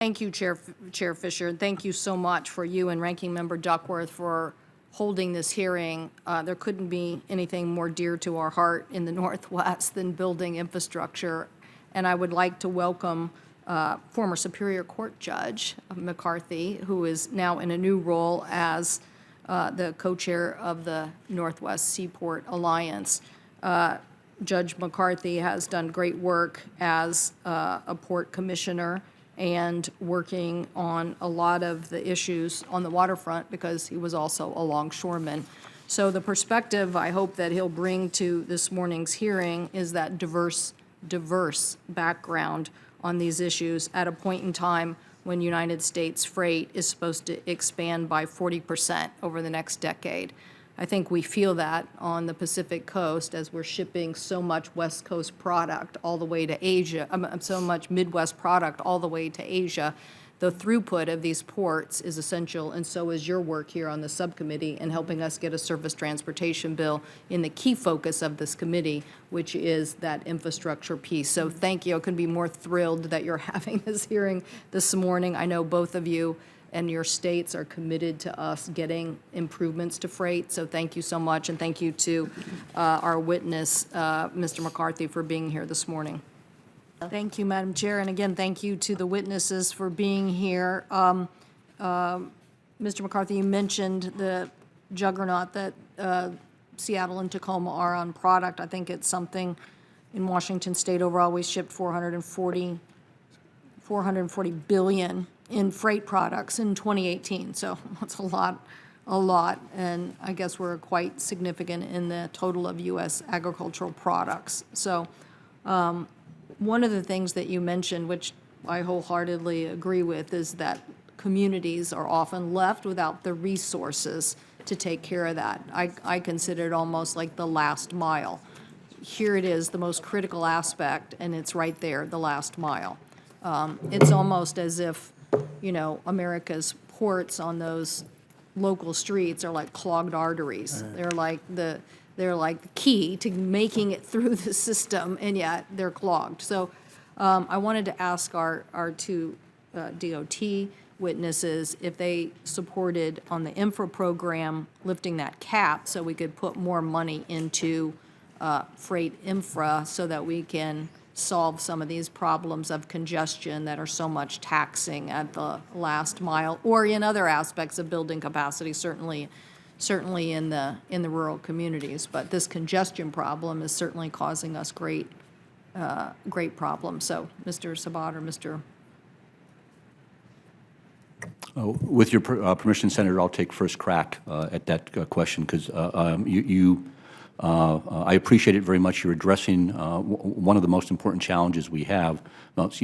Thank you, Chair Fisher, and thank you so much for you and Ranking Member Duckworth for holding this hearing. There couldn't be anything more dear to our heart in the Northwest than building infrastructure. And I would like to welcome former Superior Court Judge McCarthy, who is now in a new role as the co-chair of the Northwest Seaport Alliance. Judge McCarthy has done great work as a port commissioner and working on a lot of the issues on the waterfront because he was also a longshoreman. So the perspective I hope that he'll bring to this morning's hearing is that diverse background on these issues at a point in time when United States freight is supposed to expand by 40% over the next decade. I think we feel that on the Pacific Coast as we're shipping so much West Coast product all the way to Asia, so much Midwest product all the way to Asia. The throughput of these ports is essential, and so is your work here on the subcommittee in helping us get a surface transportation bill in the key focus of this committee, which is that infrastructure piece. So thank you. I couldn't be more thrilled that you're having this hearing this morning. I know both of you and your states are committed to us getting improvements to freight. So thank you so much, and thank you to our witness, Mr. McCarthy, for being here this morning. Thank you, Madam Chair, and again, thank you to the witnesses for being here. Mr. McCarthy, you mentioned the juggernaut that Seattle and Tacoma are on product. I think it's something in Washington State overall we shipped 440 billion in freight products in 2018. So that's a lot, and I guess we're quite significant in the total of U.S. agricultural products. So one of the things that you mentioned, which I wholeheartedly agree with, is that communities are often left without the resources to take care of that. I consider it almost like the last mile. Here it is, the most critical aspect, and it's right there, the last mile. It's almost as if, you know, America's ports on those local streets are like clogged arteries. They're like the key to making it through the system, and yet they're clogged. So I wanted to ask our two DOT witnesses if they supported on the infra program lifting that cap so we could put more money into freight infra so that we can solve some of these problems of congestion that are so much taxing at the last mile, or in other aspects of building capacity, certainly in the rural communities. But this congestion problem is certainly causing us great problems. So, Mr. Sabat or Mr. With your permission, Senator, I'll take first crack at that question because I appreciate it very much. You're addressing one of the most important challenges we have.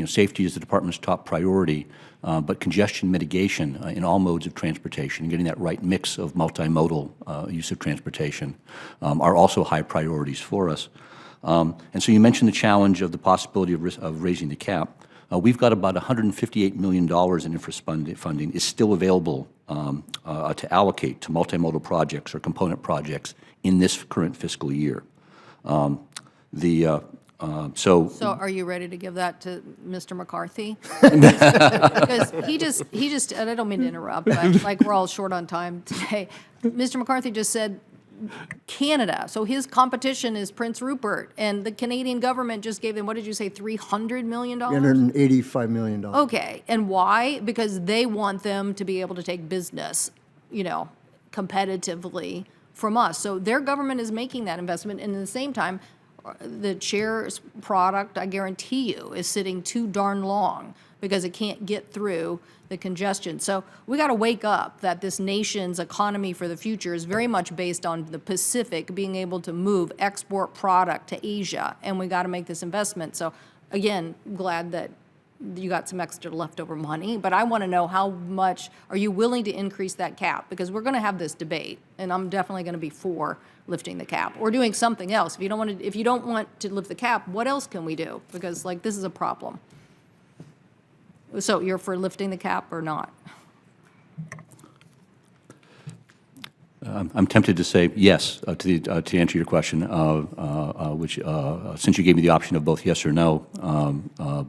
Safety is the department's top priority, but congestion mitigation in all modes of transportation, getting that right mix of multimodal use of transportation, are also high priorities for us. And so you mentioned the challenge of the possibility of raising the cap. We've got about $158 million in infra funding is still available to allocate to multimodal projects or component projects in this current fiscal year. So are you ready to give that to Mr. McCarthy? Because he just, and I don't mean to interrupt, but like we're all short on time today. Mr. McCarthy just said Canada. So his competition is Prince Rupert, and the Canadian government just gave him, what did you say, $300 million? $385 million. Okay, and why? Because they want them to be able to take business, competitively from us. So their government is making that investment, and at the same time, the chair's product, I guarantee you, is sitting too darn long because it can't get through the congestion. So we got to wake up that this nation's economy for the future is very much based on the Pacific being able to move export product to Asia, and we got to make this investment. So again, glad that you got some extra leftover money, but I want to know how much are you willing to increase that cap, because we're going to have this debate, and I'm definitely going to be for lifting the cap or doing something else. If you don't want to lift the cap, what else can we do? Because this is a problem. So you're for lifting the cap or not? I'm tempted to say yes to answer your question, which since you gave me the option of both yes or no,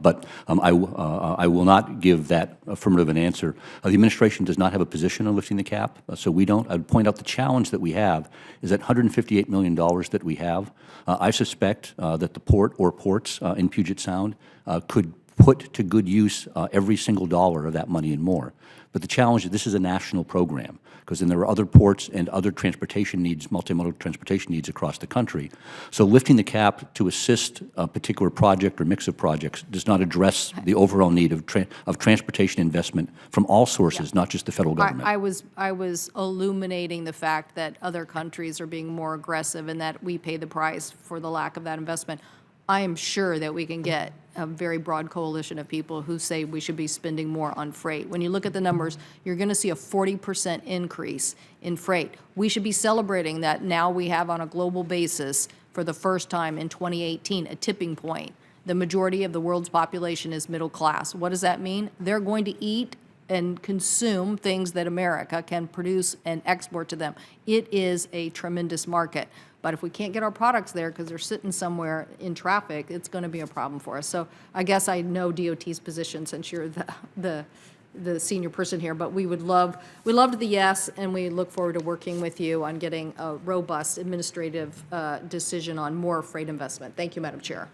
but I will not give that affirmative an answer. The administration does not have a position on lifting the cap, so we don't. I'd point out the challenge that we have is that $158 million that we have. I suspect that the port or ports in Puget Sound could put to good use every single dollar of that money and more. But the challenge is this is a national program, because then there are other ports and other transportation needs, multimodal transportation needs across the country. So lifting the cap to assist a particular project or mix of projects does not address the overall need of transportation investment from all sources, not just the federal government. I was illuminating the fact that other countries are being more aggressive and that we pay the price for the lack of that investment. I am sure that we can get a very broad coalition of people who say we should be spending more on freight. When you look at the numbers, you're going to see a 40% increase in freight. We should be celebrating that now we have on a global basis for the first time in 2018 a tipping point. The majority of the world's population is middle class. What does that mean? They're going to eat and consume things that America can produce and export to them. It is a tremendous market. But if we can't get our products there because they're sitting somewhere in traffic, it's going to be a problem for us. So I guess I know DOT's position since you're the senior person here, but we loved the yes, and we look forward to working with you on getting a robust administrative decision on more freight investment. Thank you, Madam Chair.